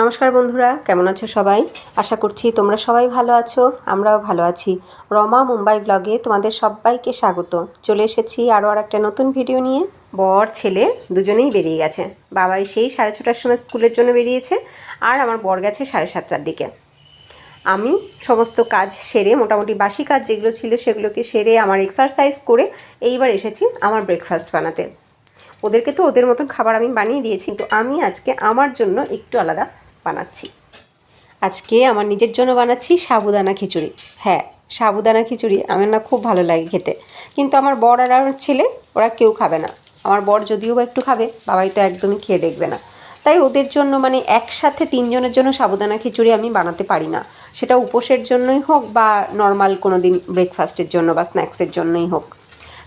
নমস্কার বন্ধুরা, কেমন আছো সবাই? আশা করছি তোমরা সবাই ভালো আছো, আমরাও ভালো আছি। রমা মুম্বাই ব্লগে তোমাদের সবাইকে স্বাগত। চলে এসেছি আরও একটা নতুন ভিডিও নিয়ে। বর ছেলে দুজনেই বেরিয়ে গেছে। বাবাই সেই 6:30টার সময় স্কুলের জন্য বেরিয়েছে, আর আমার বর গেছে 7:30টার দিকে। আমি সমস্ত কাজ সেরে, মোটামুটি বাসি কাজ যেগুলো ছিল সেগুলোকে সেরে, আমার এক্সারসাইজ করে এইবার এসেছি আমার ব্রেকফাস্ট বানাতে। ওদেরকে তো ওদের মতন খাবার আমি বানিয়ে দিয়েছি, কিন্তু আমি আজকে আমার জন্য একটু আলাদা বানাচ্ছি। আজকে আমার নিজের জন্য বানাচ্ছি সাবুদানা খিচুড়ি। হ্যাঁ, সাবুদানা খিচুড়ি আমার না খুব ভালো লাগে খেতে, কিন্তু আমার বর আর আমার ছেলে ওরা কেউ খাবে না। আমার বর যদিও বা একটু খাবে, বাবাই তো একদমই খেয়ে দেখবে না। তাই ওদের জন্য মানে একসাথে 3 জনের জন্য সাবুদানা খিচুড়ি আমি বানাতে পারি না। সেটা উপোসের জন্যই হোক বা নর্মাল কোনো দিন ব্রেকফাস্টের জন্য বা স্ন্যাক্সের জন্যই হোক।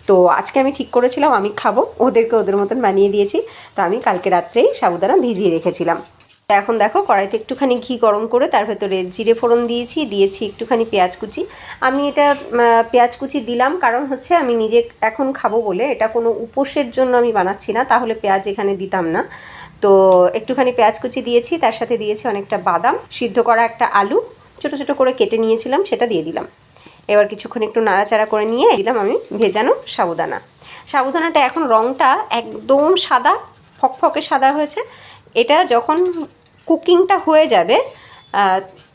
তো আজকে আমি ঠিক করেছিলাম আমি খাবো, ওদেরকে ওদের মতন বানিয়ে দিয়েছি। তো আমি কালকে রাত্রেই সাবুদানা ভিজিয়ে রেখেছিলাম। এখন দেখো কড়াইতে একটুখানি ঘি গরম করে তার ভেতরে জিরে ফোড়ন দিয়েছি একটুখানি পেঁয়াজ কুচি। আমি এটা পেঁয়াজ কুচি দিলাম কারণ হচ্ছে আমি নিজে এখন খাবো বলে, এটা কোনো উপোসের জন্য আমি বানাচ্ছি না, তাহলে পেঁয়াজ এখানে দিতাম না। তো একটুখানি পেঁয়াজ কুচি দিয়েছি, তার সাথে দিয়েছি অনেকটা বাদাম, সিদ্ধ করা একটা আলু ছোটো ছোটো করে কেটে নিয়েছিলাম, সেটা দিয়ে দিলাম। এবার কিছুক্ষণ একটু নাড়াচাড়া করে নিয়ে দিলাম আমি ভেজানো সাবুদানা। সাবুদানাটা এখন রঙটা একদম সাদা, ফকফকে সাদা হয়েছে। এটা যখন কুকিংটা হয়ে যাবে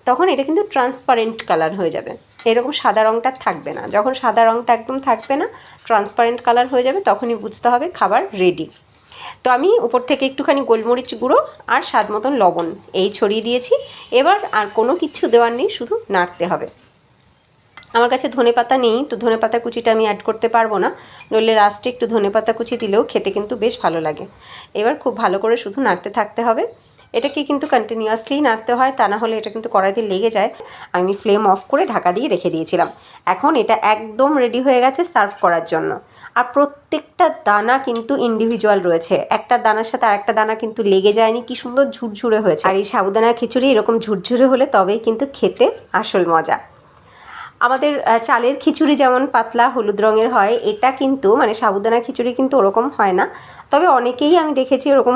তখন এটা কিন্তু ট্রান্সপারেন্ট কালার হয়ে যাবে, এরকম সাদা রঙটা থাকবে না। যখন সাদা রঙটা একদম থাকবে না, ট্রান্সপারেন্ট কালার হয়ে যাবে, তখনই বুঝতে হবে খাবার রেডি। তো আমি উপর থেকে একটুখানি গোলমরিচ গুঁড়ো আর স্বাদ মতন লবণ এই ছড়িয়ে দিয়েছি। এবার আর কোনো কিছু দেওয়ার নেই, শুধু নাড়তে হবে। আমার কাছে ধনেপাতা নেই, তো ধনেপাতা কুচিটা আমি অ্যাড করতে পারবো না, নইলে লাস্টে একটু ধনেপাতা কুচি দিলেও খেতে কিন্তু বেশ ভালো লাগে। এবার খুব ভালো করে শুধু নাড়তে থাকতে হবে। এটাকে কিন্তু কন্টিনিউয়াসলি নাড়তে হয়, তা না হলে এটা কিন্তু কড়াইতে লেগে যায়। আমি ফ্লেম অফ করে ঢাকা দিয়ে রেখে দিয়েছিলাম। এখন এটা একদম রেডি হয়ে গেছে সার্ভ করার জন্য। আর প্রত্যেকটা দানা কিন্তু ইন্ডিভিজুয়াল রয়েছে, একটা দানার সাথে আরেকটা দানা কিন্তু লেগে যায়নি, কি সুন্দর ঝুরঝুরে হয়েছে। আর এই সাবুদানা খিচুড়ি এরকম ঝুরঝুরে হলে তবেই কিন্তু খেতে আসল মজা। আমাদের চালের খিচুড়ি যেমন পাতলা হলুদ রঙের হয়, এটা কিন্তু মানে সাবুদানা খিচুড়ি কিন্তু ওরকম হয় না। তবে অনেকেই আমি দেখেছি ওরকম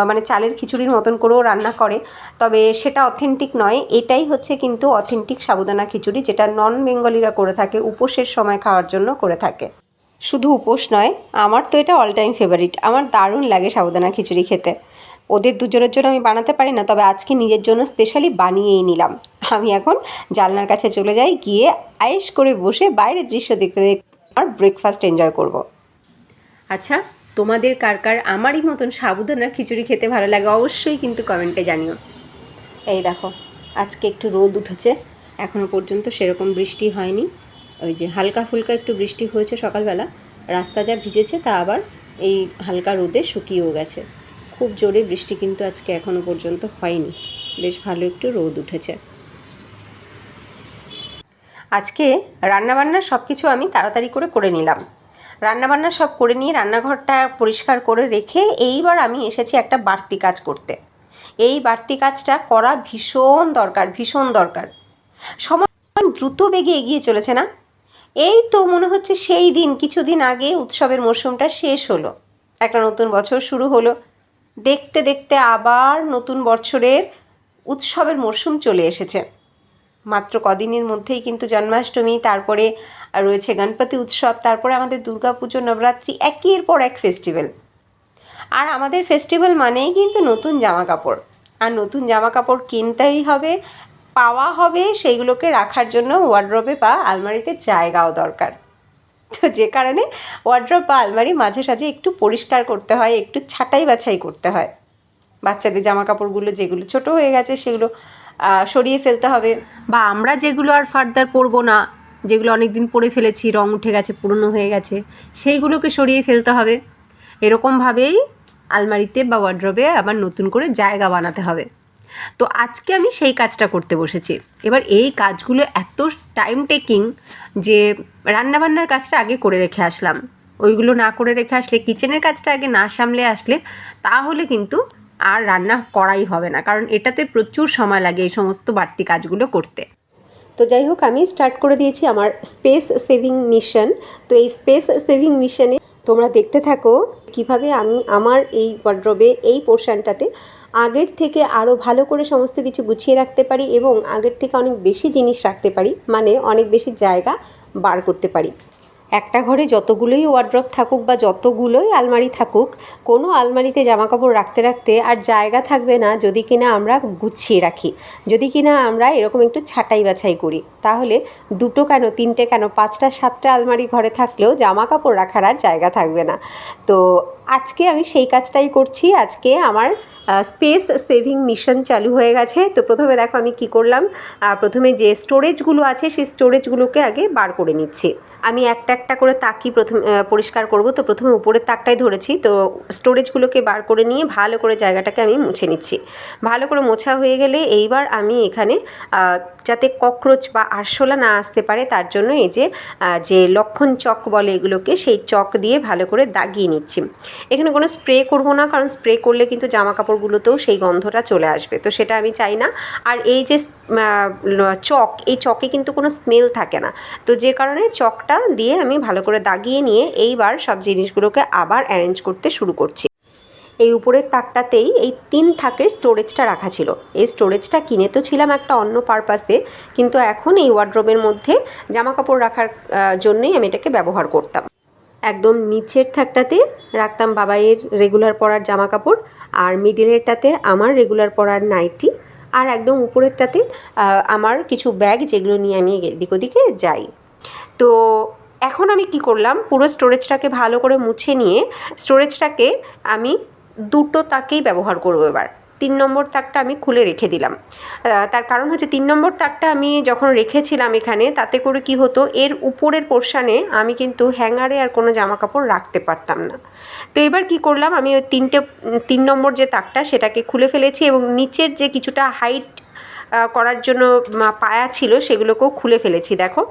মানে চালের খিচুড়ির মতন করেও রান্না করে, তবে সেটা অথেন্টিক নয়। এটাই হচ্ছে কিন্তু অথেন্টিক সাবুদানা খিচুড়ি, যেটা নন বেঙ্গলিরা করে থাকে, উপোসের সময় খাওয়ার জন্য করে থাকে। শুধু উপোস নয়, আমার তো এটা অল টাইম ফেভারিট। আমার দারুণ লাগে সাবুদানা খিচুড়ি খেতে। ওদের দুজনের জন্য আমি বানাতে পারি না, তবে আজকে নিজের জন্য স্পেশালি বানিয়েই নিলাম। আমি এখন জানলার কাছে চলে যাই, গিয়ে আয়েশ করে বসে বাইরের দৃশ্য দেখতে দেখতে আমার ব্রেকফাস্ট এনজয় করব। আচ্ছা, তোমাদের কার কার আমারই মতন সাবুদানার খিচুড়ি খেতে ভালো লাগে অবশ্যই কিন্তু কমেন্টে জানিও। এই দেখো, আজকে একটু রোদ উঠেছে, এখনও পর্যন্ত সেরকম বৃষ্টি হয়নি। ওই যে হালকা ফুলকা একটু বৃষ্টি হয়েছে সকালবেলা, রাস্তা যা ভিজেছে তা আবার এই হালকা রোদে শুকিয়েও গেছে। খুব জোরে বৃষ্টি কিন্তু আজকে এখনও পর্যন্ত হয়নি, বেশ ভালো একটু রোদ উঠেছে। আজকে রান্নাবান্না সব কিছু আমি তাড়াতাড়ি করে নিলাম। রান্নাবান্না সব করে নিয়ে রান্নাঘরটা পরিষ্কার করে রেখে এইবার আমি এসেছি একটা বাড়তি কাজ করতে। এই বাড়তি কাজটা করা ভীষণ দরকার, ভীষণ দরকার। সময় দ্রুত বেগে এগিয়ে চলেছে না? এই তো মনে হচ্ছে সেই দিন কিছুদিন আগে উৎসবের মরশুমটা শেষ হলো, একটা নতুন বছর শুরু হলো। দেখতে দেখতে আবার নতুন বছরের উৎসবের মরশুম চলে এসেছে। মাত্র কদিনের মধ্যেই কিন্তু জন্মাষ্টমী, তারপরে রয়েছে গণপতি উৎসব, তারপরে আমাদের দুর্গাপুজো, নবরাত্রি, একের পর এক ফেস্টিভ্যাল। আর আমাদের ফেস্টিভ্যাল মানেই কিন্তু নতুন জামা কাপড়, আর নতুন জামা কাপড় কিনতেই হবে, পাওয়া হবে, সেইগুলোকে রাখার জন্য ওয়ার্ড্রবে বা আলমারিতে জায়গাও দরকার। তো যে কারণে ওয়ার্ড্রব বা আলমারি মাঝে সাঝে একটু পরিষ্কার করতে হয়, একটু ছাঁটাই বাছাই করতে হয়। বাচ্চাদের জামা কাপড়গুলো যেগুলো ছোট হয়ে গেছে সেগুলো সরিয়ে ফেলতে হবে, বা আমরা যেগুলো আর ফার্দার পরবো না, যেগুলো অনেক দিন পরে ফেলেছি, রং উঠে গেছে, পুরনো হয়ে গেছে, সেইগুলোকে সরিয়ে ফেলতে হবে। এরকমভাবেই আলমারিতে বা ওয়ার্ড্রবে আবার নতুন করে জায়গা বানাতে হবে। তো আজকে আমি সেই কাজটা করতে বসেছি। এবার এই কাজগুলো এত টাইম টেকিং যে রান্নাবান্নার কাজটা আগে করে রেখে আসলাম। ওইগুলো না করে রেখে আসলে, কিচেনের কাজটা আগে না সামলে আসলে, তাহলে কিন্তু আর রান্না করাই হবে না, কারণ এটাতে প্রচুর সময় লাগে এই সমস্ত বাড়তি কাজগুলো করতে। তো যাই হোক, আমি স্টার্ট করে দিয়েছি আমার স্পেস সেভিং মিশন। তো এই স্পেস সেভিং মিশনে তোমরা দেখতে থাকো কিভাবে আমি আমার এই ওয়ার্ড্রবে এই পোর্শনটাতে আগের থেকে আরও ভালো করে সমস্ত কিছু গুছিয়ে রাখতে পারি এবং আগের থেকে অনেক বেশি জিনিস রাখতে পারি, মানে অনেক বেশি জায়গা বার করতে পারি। একটা ঘরে যতগুলোই ওয়ার্ড্রপ থাকুক বা যতগুলোই আলমারি থাকুক, কোনো আলমারিতে জামাকাপড় রাখতে রাখতে আর জায়গা থাকবে না যদি কিনা আমরা গুছিয়ে রাখি, যদি কিনা আমরা এরকম একটু ছাঁটাই বাছাই করি। তাহলে 2টো কেন 3টে কেন 5টা 7টা আলমারি ঘরে থাকলেও জামাকাপড় রাখার আর জায়গা থাকবে না। তো আজকে আমি সেই কাজটাই করছি। আজকে আমার স্পেস সেভিং মিশন চালু হয়ে গেছে। তো প্রথমে দেখো আমি কি করলাম, প্রথমে যে স্টোরেজগুলো আছে সেই স্টোরেজগুলোকে আগে বার করে নিচ্ছি। আমি একটা একটা করে তাকই পরিষ্কার করব। তো প্রথমে উপরের তাকটাই ধরেছি। তো স্টোরেজগুলোকে বার করে নিয়ে ভালো করে জায়গাটাকে আমি মুছে নিচ্ছি। ভালো করে মোছা হয়ে গেলে এইবার আমি এখানে যাতে ককরোচ বা আরশোলা না আসতে পারে তার জন্য এই যে লক্ষণ চক বলে এগুলোকে, সেই চক দিয়ে ভালো করে দাগিয়ে নিচ্ছি। এখানে কোনো স্প্রে করব না, কারণ স্প্রে করলে কিন্তু জামা কাপড়গুলোতেও সেই গন্ধটা চলে আসবে, তো সেটা আমি চাই না। আর এই যে চক, এই চকে কিন্তু কোনো স্মেল থাকে না, তো যে কারণে চকটা দিয়ে আমি ভালো করে দাগিয়ে নিয়ে এইবার সব জিনিসগুলোকে আবার অ্যারেঞ্জ করতে শুরু করছি। এই উপরের তাকটাতেই এই 3 থাকের স্টোরেজটা রাখা ছিল। এই স্টোরেজটা কিনে তো ছিলাম একটা অন্য পারপাসে, কিন্তু এখন এই ওয়ার্ড্রোবের মধ্যে জামা কাপড় রাখার জন্যই আমি এটাকে ব্যবহার করতাম। একদম নিচের থাকটাতে রাখতাম বাবাইয়ের রেগুলার পরার জামা কাপড়, আর মিডিলেরটাতে আমার রেগুলার পরার নাইটি, আর একদম উপরেরটাতে আমার কিছু ব্যাগ যেগুলো নিয়ে আমি এদিক ওদিকে যাই। তো এখন আমি কি করলাম, পুরো স্টোরেজটাকে ভালো করে মুছে নিয়ে স্টোরেজটাকে আমি 2টো তাকেই ব্যবহার করবো এবার। 3 নম্বর তাকটা আমি খুলে রেখে দিলাম। তার কারণ হচ্ছে 3 নম্বর তাকটা আমি যখন রেখেছিলাম এখানে, তাতে করে কি হতো, এর উপরের পোর্শানে আমি কিন্তু হ্যাঙ্গারে আর কোনো জামা কাপড় রাখতে পারতাম না। তো এবার কি করলাম, আমি ওই 3 নম্বর যে তাকটা সেটাকে খুলে ফেলেছি এবং নিচের যে কিছুটা হাইট করার জন্য পায়া ছিল সেগুলোকেও খুলে ফেলেছি দেখো।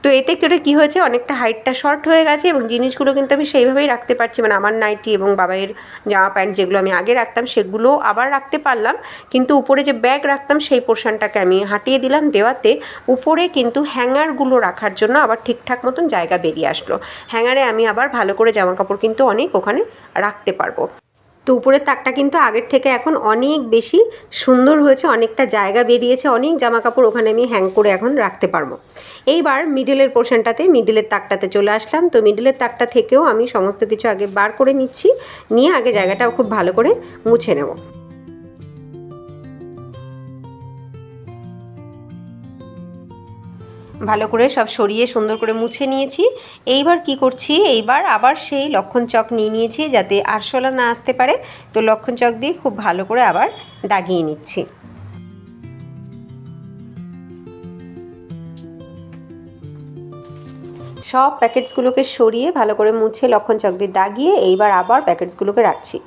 তো এতে করে কী হয়েছে, অনেকটা হাইটটা শর্ট হয়ে গেছে এবং জিনিসগুলো কিন্তু আমি সেইভাবেই রাখতে পারছি, মানে আমার নাইটি এবং বাবাইয়ের জামা প্যান্ট যেগুলো আমি আগে রাখতাম সেগুলো আবার রাখতে পারলাম। কিন্তু উপরে যে ব্যাগ রাখতাম সেই পোর্শনটাকে আমি হাটিয়ে দিলাম, দেওয়াতে উপরে কিন্তু হ্যাঙ্গারগুলো রাখার জন্য আবার ঠিকঠাক মতন জায়গা বেরিয়ে আসলো। হ্যাঙ্গারে আমি আবার ভালো করে জামা কাপড় কিন্তু অনেক ওখানে রাখতে পারবো। তো উপরের তাকটা কিন্তু আগের থেকে এখন অনেক বেশি সুন্দর হয়েছে, অনেকটা জায়গা বেরিয়েছে, অনেক জামা কাপড় ওখানে আমি হ্যাং করে এখন রাখতে পারবো। এইবার মিডলের পোর্শনটাতে, মিডলের তাকটাতে চলে আসলাম। তো মিডলের তাকটা থেকেও আমি সমস্ত কিছু আগে বার করে নিচ্ছি, নিয়ে আগে জায়গাটাও খুব ভালো করে মুছে নেব। ভালো করে সব সরিয়ে সুন্দর করে মুছে নিয়েছি। এইবার কি করছি, এইবার আবার সেই লক্ষণ চক নিয়ে নিয়েছি যাতে আরশোলা না আসতে পারে। তো লক্ষণ চক দিয়ে খুব ভালো করে আবার দাগিয়ে নিচ্ছি। সব প্যাকেটসগুলোকে সরিয়ে ভালো করে মুছে লক্ষণ চক দিয়ে দাগিয়ে এইবার আবার প্যাকেটসগুলোকে রাখছি।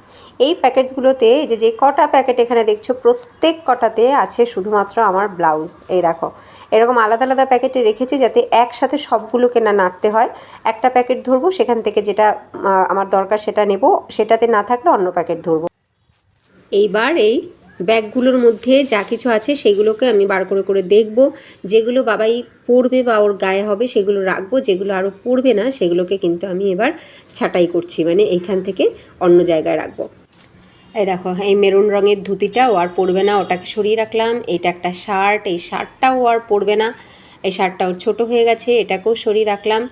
এই প্যাকেটসগুলোতে যে কটা প্যাকেট এখানে দেখছো, প্রত্যেক কটাতে আছে শুধুমাত্র আমার ব্লাউজ। এই দেখো, এরকম আলাদা আলাদা প্যাকেটে রেখেছি যাতে একসাথে সবগুলোকে না নাড়তে হয়। একটা প্যাকেট ধরবো, সেখান থেকে যেটা আমার দরকার সেটা নেব, সেটাতে না থাকলে অন্য প্যাকেট ধরবো। এইবার এই ব্যাগগুলোর মধ্যে যা কিছু আছে সেগুলোকে আমি বার করে করে দেখব, যেগুলো বাবাই পরবে বা ওর গায়ে হবে সেগুলো রাখবো, যেগুলো আরও পরবে না সেগুলোকে কিন্তু আমি এবার ছাঁটাই করছি, মানে এইখান থেকে অন্য জায়গায় রাখবো। এই দেখো, এই মেরুন রঙের ধুতিটা ও আর পরবে না, ওটাকে সরিয়ে রাখলাম। এইটা একটা শার্ট, এই শার্টটাও ও আর পরবে না, এই শার্টটা ওর ছোটো হয়ে গেছে, এটাকেও সরিয়ে রাখলাম।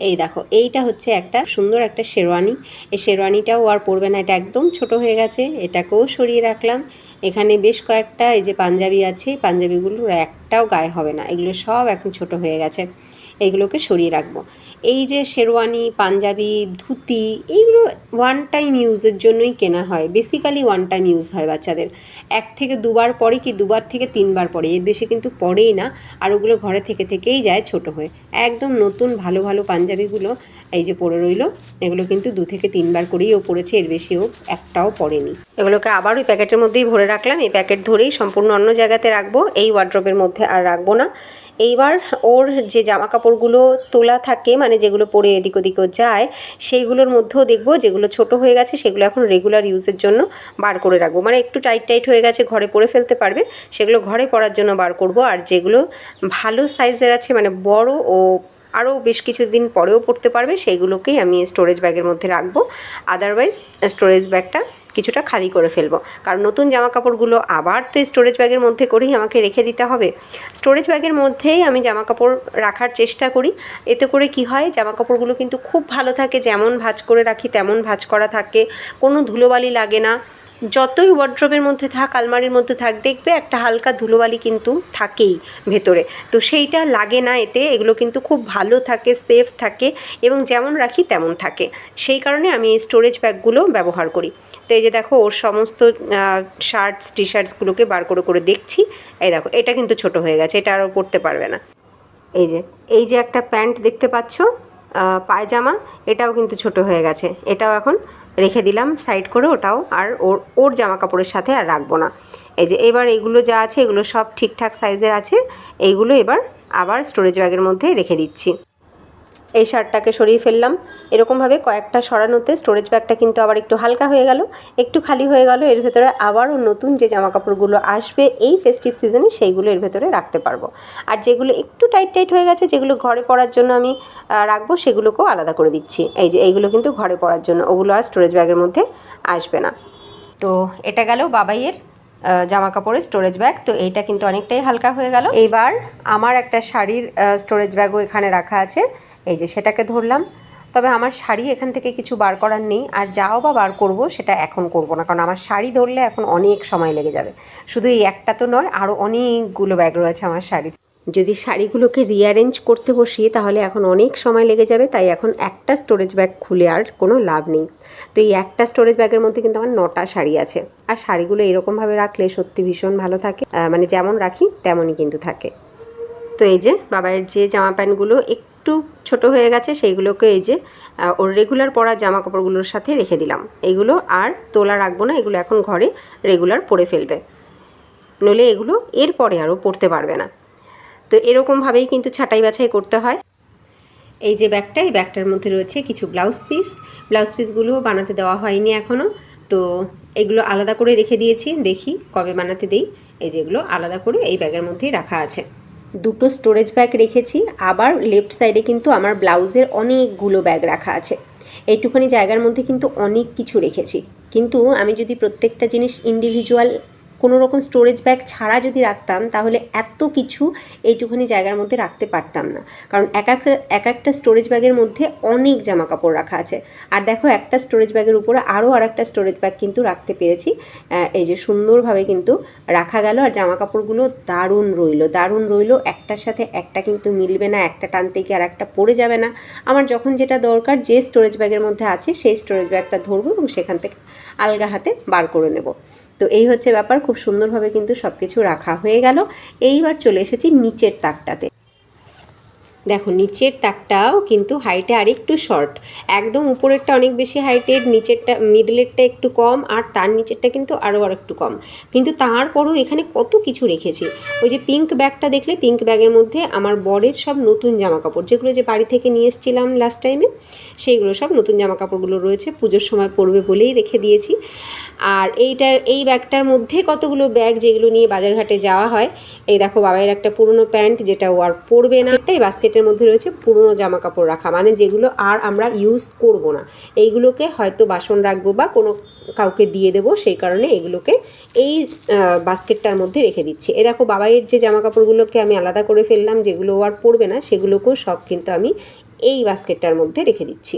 এই দেখো, এইটা হচ্ছে একটা সুন্দর একটা শেরওয়ানি, এই শেরওয়ানিটাও আর পরবে না, এটা একদম ছোট হয়ে গেছে, এটাকেও সরিয়ে রাখলাম। এখানে বেশ কয়েকটা এই যে পাঞ্জাবি আছে, পাঞ্জাবিগুলোর একটাও গায়ে হবে না, এগুলো সব এখন ছোট হয়ে গেছে, এইগুলোকে সরিয়ে রাখবো। এই যে শেরওয়ানি, পাঞ্জাবি, ধুতি, এইগুলো ওয়ান টাইম ইউজের জন্যই কেনা হয়, বেসিক্যালি ওয়ান টাইম ইউজ হয় বাচ্চাদের। 1 থেকে 2বার পরে কি 2বার থেকে 3বার পরে, এর বেশি কিন্তু পরেই না, আর ওগুলো ঘরে থেকেই যায় ছোট হয়ে। একদম নতুন ভালো ভালো পাঞ্জাবিগুলো এই যে পরে রইলো, এগুলো কিন্তু 2 থেকে 3বার করেই ও পরেছে, এর বেশি ও একটাও পরেনি। এগুলোকে আবার ওই প্যাকেটের মধ্যেই ভরে রাখলাম, এই প্যাকেট ধরেই সম্পূর্ণ অন্য জায়গাতে রাখবো, এই ওয়ার্ড্রোবের মধ্যে আর রাখবো না। এইবার ওর যে জামা কাপড়গুলো তোলা থাকে, মানে যেগুলো পরে এদিক ওদিকও যায়, সেইগুলোর মধ্যেও দেখবো যেগুলো ছোট হয়ে গেছে সেগুলো এখন রেগুলার ইউজের জন্য বার করে রাখবো, মানে একটু টাইট হয়ে গেছে, ঘরে পরে ফেলতে পারবে, সেগুলো ঘরে পরার জন্য বার করব। আর যেগুলো ভালো সাইজের আছে, মানে বড় ও আরও বেশ কিছুদিন পরেও পরতে পারবে, সেইগুলোকেই আমি স্টোরেজ ব্যাগের মধ্যে রাখবো। আদারওয়াইজ স্টোরেজ ব্যাগটা কিছুটা খালি করে ফেলবো, কারণ নতুন জামা কাপড়গুলো আবার তো স্টোরেজ ব্যাগের মধ্যে করেই আমাকে রেখে দিতে হবে। স্টোরেজ ব্যাগের মধ্যেই আমি জামা কাপড় রাখার চেষ্টা করি। এতে করে কি হয়, জামা কাপড়গুলো কিন্তু খুব ভালো থাকে, যেমন ভাঁজ করে রাখি তেমন ভাঁজ করা থাকে, কোনো ধুলোবালি লাগে না। যতই ওয়ার্ড্রোবের মধ্যে থাক, আলমারির মধ্যে থাক, দেখবে একটা হালকা ধুলোবালি কিন্তু থাকেই ভেতরে, তো সেইটা লাগে না এতে। এগুলো কিন্তু খুব ভালো থাকে, সেফ থাকে এবং যেমন রাখি তেমন থাকে। সেই কারণে আমি এই স্টোরেজ ব্যাগগুলো ব্যবহার করি। তো এই যে দেখো, ওর সমস্ত শার্টস টি শার্টসগুলোকে বার করে করে দেখছি। এই দেখো, এটা কিন্তু ছোট হয়ে গেছে, এটা আরও পরতে পারবে না। এই যে একটা প্যান্ট দেখতে পাচ্ছ, পায়জামা, এটাও কিন্তু ছোট হয়ে গেছে, এটাও এখন রেখে দিলাম সাইড করে। ওটাও আর ওর জামা কাপড়ের সাথে আর রাখবো না। এই যে এবার এগুলো যা আছে এগুলো সব ঠিকঠাক সাইজের আছে, এইগুলো এবার আবার স্টোরেজ ব্যাগের মধ্যে রেখে দিচ্ছি। এই শার্টটাকে সরিয়ে ফেললাম। এরকমভাবে কয়েকটা সরানোতে স্টোরেজ ব্যাগটা কিন্তু আবার একটু হালকা হয়ে গেল, একটু খালি হয়ে গেল। এর ভেতরে আবারও নতুন যে জামা কাপড়গুলো আসবে এই ফেস্টিভ সিজনে, সেইগুলো এর ভেতরে রাখতে পারবো। আর যেগুলো একটু টাইট হয়ে গেছে, যেগুলো ঘরে পরার জন্য আমি রাখবো, সেগুলোকেও আলাদা করে দিচ্ছি। এই যে এইগুলো কিন্তু ঘরে পরার জন্য, ওগুলো আর স্টোরেজ ব্যাগের মধ্যে আসবে না। তো এটা গেল বাবাইয়ের জামা কাপড়ের স্টোরেজ ব্যাগ। তো এইটা কিন্তু অনেকটাই হালকা হয়ে গেল। এইবার আমার একটা শাড়ির স্টোরেজ ব্যাগও এখানে রাখা আছে, এই যে সেটাকে ধরলাম। তবে আমার শাড়ি এখান থেকে কিছু বার করার নেই, আর যাও বা বার করব সেটা এখন করব না, কারণ আমার শাড়ি ধরলে এখন অনেক সময় লেগে যাবে। শুধু এই একটা তো নয়, আরও অনেকগুলো ব্যাগ রয়েছে আমার শাড়ি। যদি শাড়িগুলোকে রিঅ্যারেঞ্জ করতে বসি তাহলে এখন অনেক সময় লেগে যাবে, তাই এখন একটা স্টোরেজ ব্যাগ খুলে আর কোনো লাভ নেই। তো এই একটা স্টোরেজ ব্যাগের মধ্যে কিন্তু আমার 9টা শাড়ি আছে, আর শাড়িগুলো এরকমভাবে রাখলে সত্যি ভীষণ ভালো থাকে, মানে যেমন রাখি তেমনই কিন্তু থাকে। তো এই যে বাবার যে জামা প্যান্টগুলো একটু ছোট হয়ে গেছে, সেইগুলোকে এই যে ওর রেগুলার পরা জামা কাপড়গুলোর সাথে রেখে দিলাম। এইগুলো আর তোলা রাখবো না, এগুলো এখন ঘরে রেগুলার পরে ফেলবে, নইলে এগুলো এরপরে আরও পরতে পারবে না। তো এরকমভাবেই কিন্তু ছাঁটাই বাছাই করতে হয়। এই যে ব্যাগটা, এই ব্যাগটার মধ্যে রয়েছে কিছু ব্লাউজ পিসগুলোও বানাতে দেওয়া হয়নি এখনও। তো এগুলো আলাদা করে রেখে দিয়েছি, দেখি কবে বানাতে দেই। এই যেগুলো আলাদা করে এই ব্যাগের মধ্যেই রাখা আছে। দুটো স্টোরেজ ব্যাগ রেখেছি, আবার লেফট সাইডে কিন্তু আমার ব্লাউজের অনেকগুলো ব্যাগ রাখা আছে। এইটুখানি জায়গার মধ্যে কিন্তু অনেক কিছু রেখেছি, কিন্তু আমি যদি প্রত্যেকটা জিনিস ইন্ডিভিজুয়াল কোনো রকম স্টোরেজ ব্যাগ ছাড়া যদি রাখতাম, তাহলে এত কিছু এইটুখানি জায়গার মধ্যে রাখতে পারতাম না, কারণ এক একটা স্টোরেজ ব্যাগের মধ্যে অনেক জামা কাপড় রাখা আছে। আর দেখো, একটা স্টোরেজ ব্যাগের উপরে আরও আর একটা স্টোরেজ ব্যাগ কিন্তু রাখতে পেরেছি। এই যে সুন্দরভাবে কিন্তু রাখা গেল, আর জামা কাপড়গুলো দারুণ রইল, একটার সাথে একটা কিন্তু মিলবে না, একটা টানতে গিয়ে আর একটা পড়ে যাবে না। আমার যখন যেটা দরকার, যে স্টোরেজ ব্যাগের মধ্যে আছে সেই স্টোরেজ ব্যাগটা ধরবো এবং সেখান থেকে আলগা হাতে বার করে নেব। তো এই হচ্ছে ব্যাপার, খুব সুন্দরভাবে কিন্তু সব কিছু রাখা হয়ে গেল। এইবার চলে এসেছি নিচের তাকটাতে। দেখো, নিচের তাকটাও কিন্তু হাইটে আরেকটু শর্ট, একদম উপরেরটা অনেক বেশি হাইটের, নিচেরটা মিডলেরটা একটু কম, আর তার নিচেরটা কিন্তু আরও একটু কম। কিন্তু তারপরও এখানে কত কিছু রেখেছি। ওই যে পিঙ্ক ব্যাগটা দেখলে, পিঙ্ক ব্যাগের মধ্যে আমার বরের সব নতুন জামা কাপড়, যেগুলো যে বাড়ি থেকে নিয়ে এসেছিলাম লাস্ট টাইমে, সেইগুলো সব নতুন জামা কাপড়গুলো রয়েছে, পুজোর সময় পরবে বলেই রেখে দিয়েছি। আর এই ব্যাগটার মধ্যে কতগুলো ব্যাগ, যেগুলো নিয়ে বাজারঘাটে যাওয়া হয়। এই দেখো, বাবাইয়ের একটা পুরনো প্যান্ট, যেটা ও আর পরবে না। এই বাস্কেটের মধ্যে রয়েছে পুরনো জামা কাপড় রাখা, মানে যেগুলো আর আমরা ইউজ করব না, এইগুলোকে হয়তো বাসন রাখবো বা কোনো কাউকে দিয়ে দেবো, সেই কারণে এগুলোকে এই বাস্কেটটার মধ্যে রেখে দিচ্ছি। এ দেখো, বাবাইয়ের যে জামা কাপড়গুলোকে আমি আলাদা করে ফেললাম, যেগুলো আর পরবে না, সেগুলোকেও সব কিন্তু আমি এই বাস্কেটটার মধ্যে রেখে দিচ্ছি।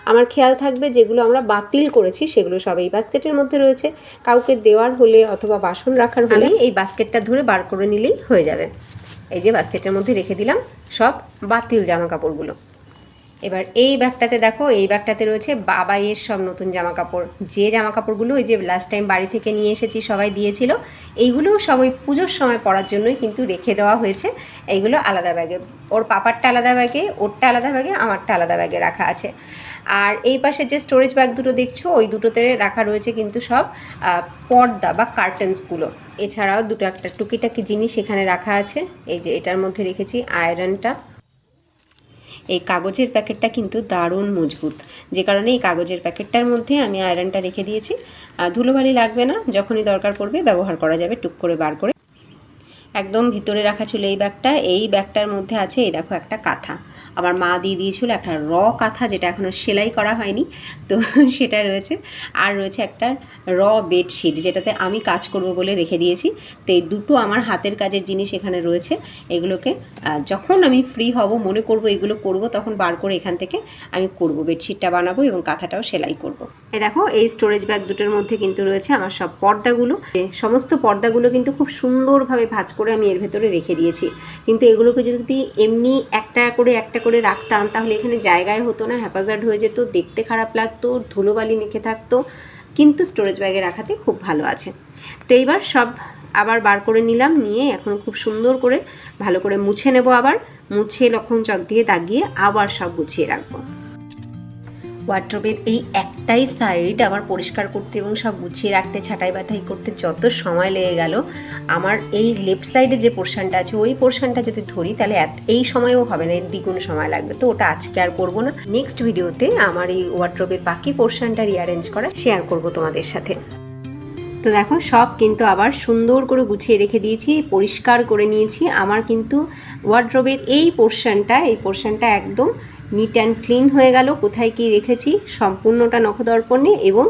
আমার খেয়াল থাকবে, যেগুলো আমরা বাতিল করেছি সেগুলো সব এই বাস্কেটের মধ্যে রয়েছে, কাউকে দেওয়ার হলে অথবা বাসন রাখার হলে এই বাস্কেটটা ধরে বার করে নিলেই হয়ে যাবে। এই যে বাস্কেটের মধ্যে রেখে দিলাম সব বাতিল জামা কাপড়গুলো। এবার এই ব্যাগটাতে দেখো, এই ব্যাগটাতে রয়েছে বাবাইয়ের সব নতুন জামা কাপড়, যে জামা কাপড়গুলো ওই যে লাস্ট টাইম বাড়ি থেকে নিয়ে এসেছি, সবাই দিয়েছিল, এইগুলোও সব ওই পুজোর সময় পরার জন্যই কিন্তু রেখে দেওয়া হয়েছে। এইগুলো আলাদা ব্যাগে, ওর পাপারটা আলাদা ব্যাগে, ওরটা আলাদা ব্যাগে, আমারটা আলাদা ব্যাগে রাখা আছে। আর এই পাশে যে স্টোরেজ ব্যাগ দুটো দেখছো, ওই দুটোতে রাখা রয়েছে কিন্তু সব পর্দা বা কার্টেন্সগুলো। এছাড়াও দুটো একটা টুকিটাকি জিনিস এখানে রাখা আছে। এই যে এটার মধ্যে রেখেছি আয়রনটা। এই কাগজের প্যাকেটটা কিন্তু দারুণ মজবুত, যে কারণে এই কাগজের প্যাকেটটার মধ্যে আমি আয়রনটা রেখে দিয়েছি। ধুলোবালি লাগবে না, যখনই দরকার পড়বে ব্যবহার করা যাবে টুক করে বার করে। একদম ভিতরে রাখা ছিল এই ব্যাগটা। এই ব্যাগটার মধ্যে আছে, এই দেখো, একটা কাঁথা। আমার মা দিয়ে দিয়েছিল একটা কাঁথা, যেটা এখনও সেলাই করা হয়নি, তো সেটা রয়েছে। আর রয়েছে একটা বেডশিট, যেটাতে আমি কাজ করব বলে রেখে দিয়েছি। তো এই দুটো আমার হাতের কাজের জিনিস এখানে রয়েছে। এগুলোকে যখন আমি ফ্রি হব, মনে করব এগুলো করব, তখন বার করে এখান থেকে আমি করব, বেডশিটটা বানাবো এবং কাঁথাটাও সেলাই করব। এই দেখো, এই স্টোরেজ ব্যাগ দুটোর মধ্যে কিন্তু রয়েছে আমার সব পর্দাগুলো। সমস্ত পর্দাগুলো কিন্তু খুব সুন্দরভাবে ভাঁজ করে আমি এর ভেতরে রেখে দিয়েছি। কিন্তু এগুলোকে যদি এমনি একটা করে রাখতাম, তাহলে এখানে জায়গায় হতো না, হ্যাপাজার্ড হয়ে যেত, দেখতে খারাপ লাগতো, ধুলোবালি মেখে থাকতো। কিন্তু স্টোরেজ ব্যাগে রাখাতে খুব ভালো আছে। তো এইবার সব আবার বার করে নিলাম, নিয়ে এখন খুব সুন্দর করে ভালো করে মুছে নেব। আবার মুছে লক্ষণ চক দিয়ে দাগিয়ে আবার সব গুছিয়ে রাখবো। ওয়ার্ড্রোবের এই একটাই সাইড আমার পরিষ্কার করতে এবং সব গুছিয়ে রাখতে, ছাঁটাই বাটাই করতে যত সময় লেগে গেল, আমার এই লেফট সাইডে যে পোর্শনটা আছে ওই পোর্শনটা যদি ধরি তাহলে এই সময়ও হবে না, এর দ্বিগুণ সময় লাগবে। তো ওটা আজকে আর করবো না, নেক্সট ভিডিওতে আমার এই ওয়ার্ড্রোবের বাকি পোর্শনটা রিঅ্যারেঞ্জ করা শেয়ার করব তোমাদের সাথে। তো দেখো, সব কিন্তু আবার সুন্দর করে গুছিয়ে রেখে দিয়েছি, পরিষ্কার করে নিয়েছি। আমার কিন্তু ওয়ার্ড্রোবের এই পোর্শনটা একদম নিট অ্যান্ড ক্লিন হয়ে গেল। কোথায় কী রেখেছি সম্পূর্ণটা নখদর্পণে এবং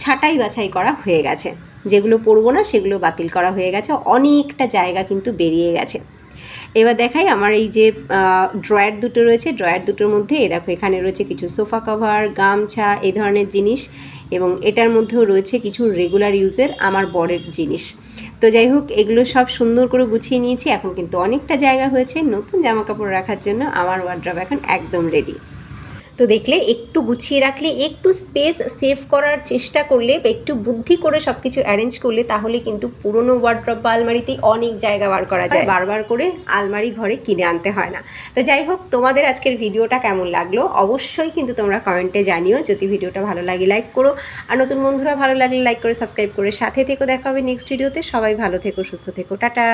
ছাঁটাই বাছাই করা হয়ে গেছে। যেগুলো পরবো না সেগুলো বাতিল করা হয়ে গেছে, অনেকটা জায়গা কিন্তু বেরিয়ে গেছে। এবার দেখাই আমার এই যে ড্রয়ার দুটো রয়েছে, ড্রয়ার দুটোর মধ্যে দেখো এখানে রয়েছে কিছু সোফা কভার, গামছা, এই ধরনের জিনিস, এবং এটার মধ্যেও রয়েছে কিছু রেগুলার ইউজের আমার বরের জিনিস। তো যাই হোক, এগুলো সব সুন্দর করে গুছিয়ে নিয়েছি। এখন কিন্তু অনেকটা জায়গা হয়েছে নতুন জামা কাপড় রাখার জন্য। আমার ওয়ার্ড্রব এখন একদম রেডি। তো দেখলে, একটু গুছিয়ে রাখলে, একটু স্পেস সেভ করার চেষ্টা করলে, একটু বুদ্ধি করে সব কিছু অ্যারেঞ্জ করলে, তাহলে কিন্তু পুরনো ওয়ার্ড্রব বা আলমারিতেই অনেক জায়গা বার করা যায়। বারবার করে আলমারি ঘরে কিনে আনতে হয় না। তো যাই হোক, তোমাদের আজকের ভিডিওটা কেমন লাগলো অবশ্যই কিন্তু তোমরা কমেন্টে জানিও। যদি ভিডিওটা ভালো লাগে লাইক করো, আর নতুন বন্ধুরা ভালো লাগলে লাইক করে সাবস্ক্রাইব করে সাথে থেকো। দেখা হবে নেক্সট ভিডিওতে। সবাই ভালো থেকো, সুস্থ থেকো, টাটা।